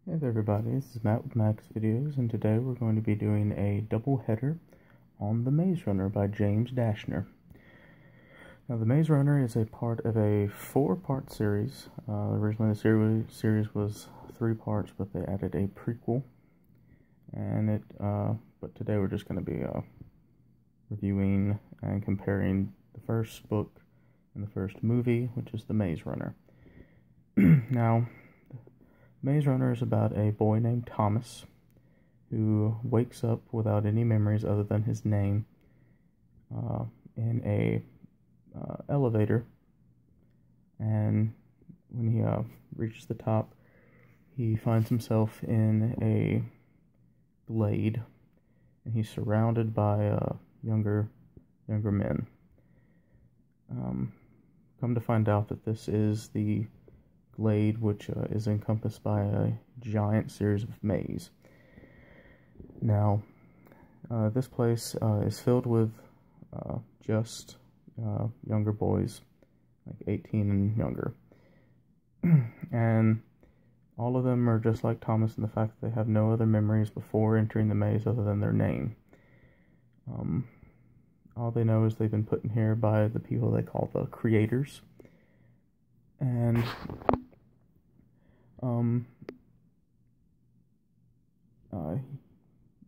Hey there everybody, this is Matt with Max Videos, and today we're going to be doing a double header on The Maze Runner by James Dashner. Now, The Maze Runner is a part of a 4-part series. Originally the series was 3 parts, but they added a prequel, and but today we're just going to be reviewing and comparing the first book and the first movie, which is The Maze Runner. Now, Maze Runner is about a boy named Thomas who wakes up without any memories other than his name in a elevator, and when he reaches the top, he finds himself in a glade, and he's surrounded by younger men. Come to find out that this is the glade, which is encompassed by a giant series of maze. Now, this place is filled with just younger boys, like 18 and younger. And all of them are just like Thomas in the fact that they have no other memories before entering the maze other than their name. All they know is they've been put in here by the people they call the creators. And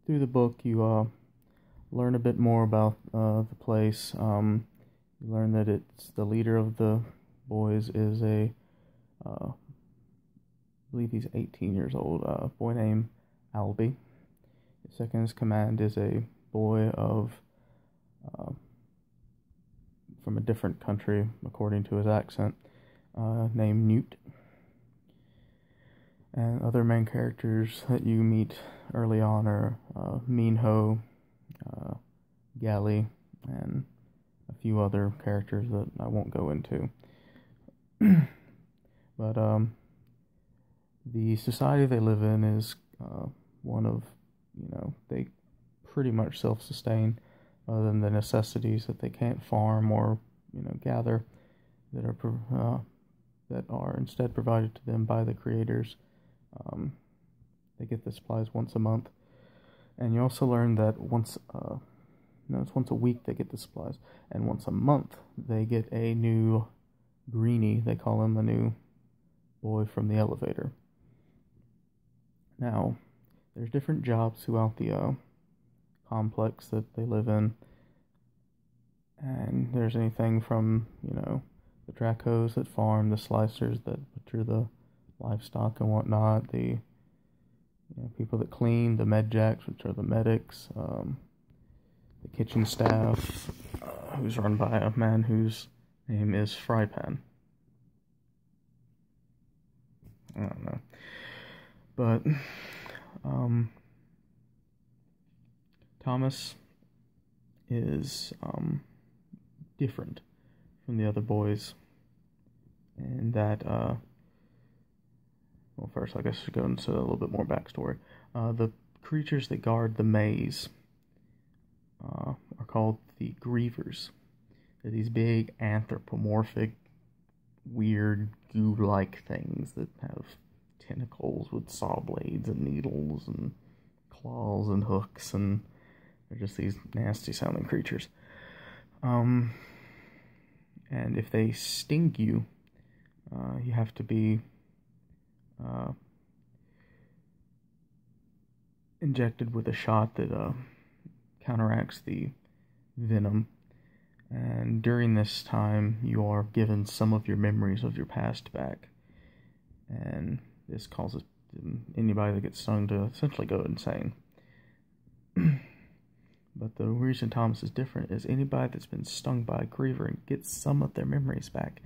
through the book, you learn a bit more about the place. You learn that it's the leader of the boys is I believe he's 18 years old, a boy named Albie. His second in command is a boy of from a different country, according to his accent, named Newt. And other main characters that you meet early on are Mean Ho, Gally, and a few other characters that I won't go into. But the society they live in is one of, they pretty much self-sustain, other than the necessities that they can't farm or, gather, that are instead provided to them by the creators. They get the supplies once a month, and you also learn that it's once a week they get the supplies, and once a month they get a new greenie. They call him a new boy from the elevator. Now, there's different jobs throughout the complex that they live in, and there's anything from, the Dracos that farm, the slicers that butcher the livestock and whatnot, the people that clean, the medjacks, which are the medics, the kitchen staff, who's run by a man whose name is Frypan. I don't know, but Thomas is different from the other boys, and that well, first I guess I should go into a little bit more backstory. The creatures that guard the maze are called the Grievers. They're these big anthropomorphic, weird goo-like things that have tentacles with saw blades and needles and claws and hooks, and they're just these nasty sounding creatures. And if they sting you, you have to be injected with a shot that counteracts the venom, and during this time you are given some of your memories of your past back, and this causes anybody that gets stung to essentially go insane. But the reason Thomas is different is anybody that's been stung by a Griever and gets some of their memories back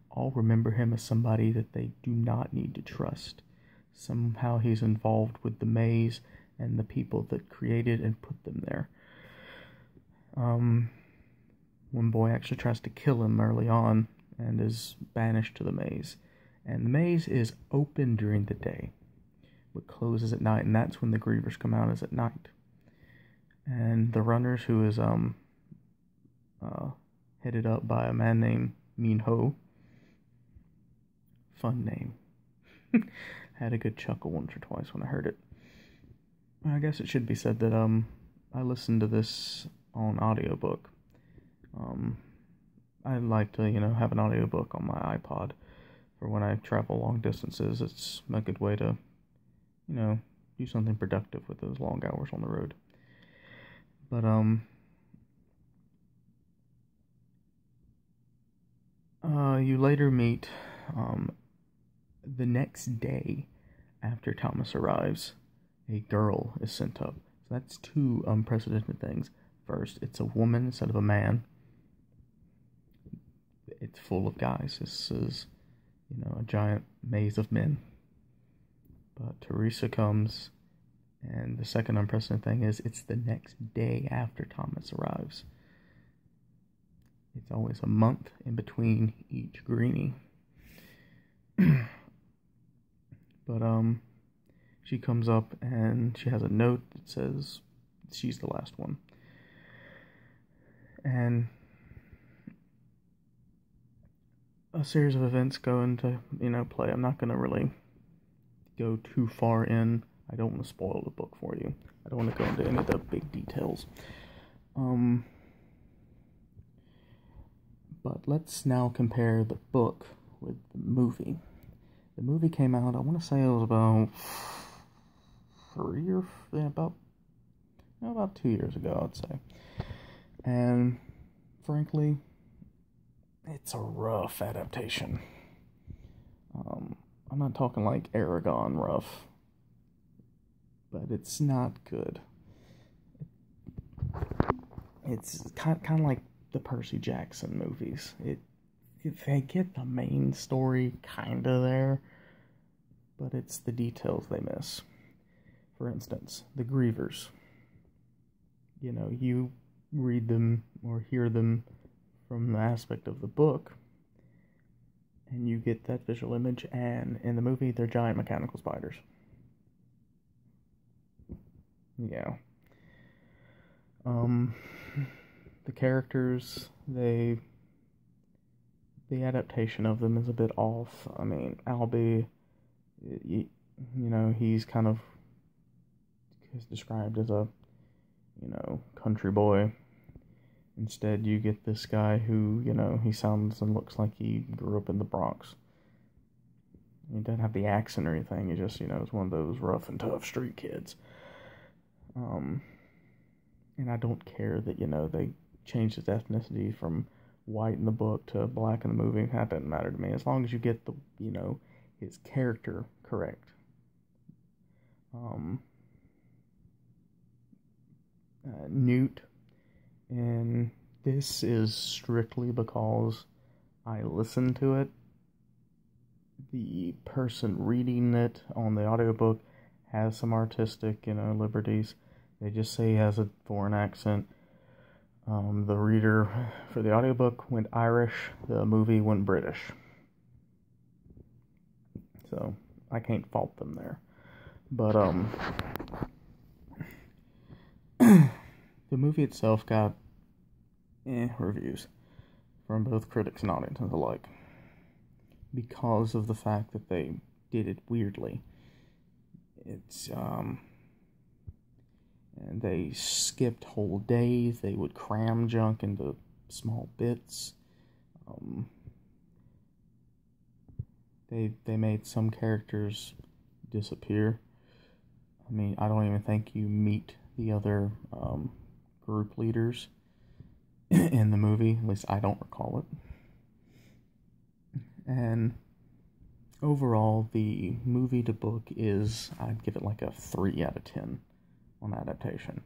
all remember him as somebody that they do not need to trust. Somehow he's involved with the maze and the people that created and put them there. One boy actually tries to kill him early on and is banished to the maze. And the maze is open during the day, but closes at night, and that's when the Grievers come out, is at night. And the runners, who is headed up by a man named Mean Ho, fun name, had a good chuckle once or twice when I heard it. I guess it should be said that I listened to this on audiobook. I like to, have an audiobook on my iPod for when I travel long distances. It's a good way to, do something productive with those long hours on the road. But, you later meet, the next day after Thomas arrives, a girl is sent up. So that's two unprecedented things. First, it's a woman instead of a man. It's full of guys. This is, a giant maze of men. But Teresa comes, and the second unprecedented thing is it's the next day after Thomas arrives. It's always a month in between each greenie. But, she comes up and she has a note that says she's the last one. And a series of events go into, play. I'm not going to really go too far in. I don't want to spoil the book for you. I don't want to go into any of the big details. But let's now compare the book with the movie. The movie came out, I want to say it was about about 2 years ago, I'd say. And frankly, it's a rough adaptation. I'm not talking like Aragon rough, but it's not good. It's kind of like the Percy Jackson movies. They get the main story kind of there, but it's the details they miss. For instance, the Grievers. You read them or hear them from the aspect of the book, and you get that visual image, and in the movie, they're giant mechanical spiders. Yeah. The characters, the adaptation of them is a bit off. I mean, Albie, he's kind of described as a, country boy. Instead, you get this guy who, he sounds and looks like he grew up in the Bronx. He doesn't have the accent or anything. He just, is one of those rough and tough street kids. And I don't care that, they changed his ethnicity from white in the book to black in the movie. That doesn't matter to me, as long as you get the, his character correct. Newt, and this is strictly because I listened to it. The person reading it on the audiobook has some artistic, liberties. They just say he has a foreign accent. The reader for the audiobook went Irish, the movie went British. So, I can't fault them there. But, the movie itself got, reviews from both critics and audiences alike. Because of the fact that they did it weirdly. It's, and they skipped whole days. They would cram junk into small bits. They made some characters disappear. I mean, I don't even think you meet the other group leaders in the movie. At least I don't recall it. And overall, the movie to book is, I'd give it like a 3 out of 10 on adaptation.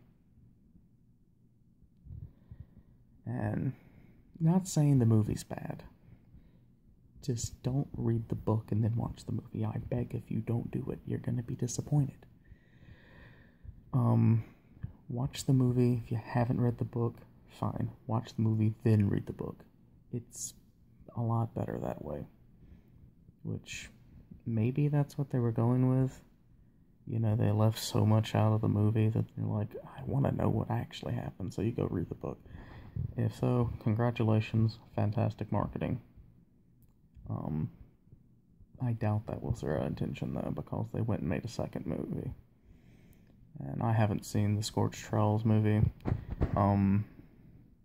And not saying the movie's bad. Just don't read the book and then watch the movie. I beg, if you don't do it, you're going to be disappointed. Watch the movie. If you haven't read the book, fine. Watch the movie, then read the book. It's a lot better that way. Which, maybe that's what they were going with. They left so much out of the movie that you're like, I want to know what actually happened, so you go read the book. If so, congratulations, fantastic marketing. I doubt that was their intention, though, because they went and made a second movie. And I haven't seen the Scorched Trolls movie. From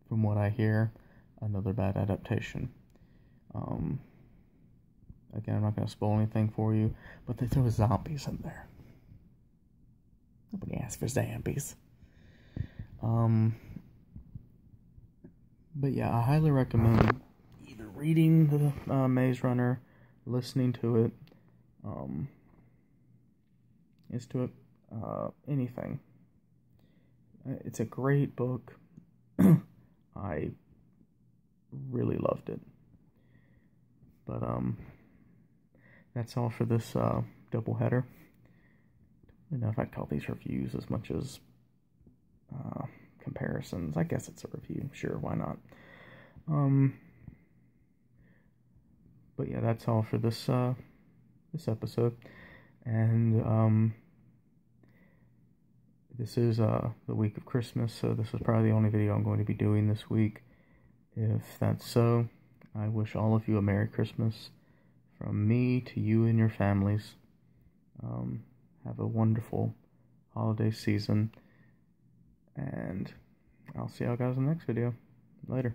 what I hear, another bad adaptation. Again, I'm not going to spoil anything for you, but they threw zombies in there. Nobody asked for zombies. But yeah, I highly recommend either reading the Maze Runner, listening to it, anything. It's a great book. I really loved it. But that's all for this doubleheader. I don't know if I'd call these reviews as much as comparisons. I guess it's a review. Sure, why not? But yeah, that's all for this this episode. And this is the week of Christmas, so this is probably the only video I'm going to be doing this week. If that's so, I wish all of you a Merry Christmas from me to you and your families. Have a wonderful holiday season, and I'll see y'all guys in the next video. Later.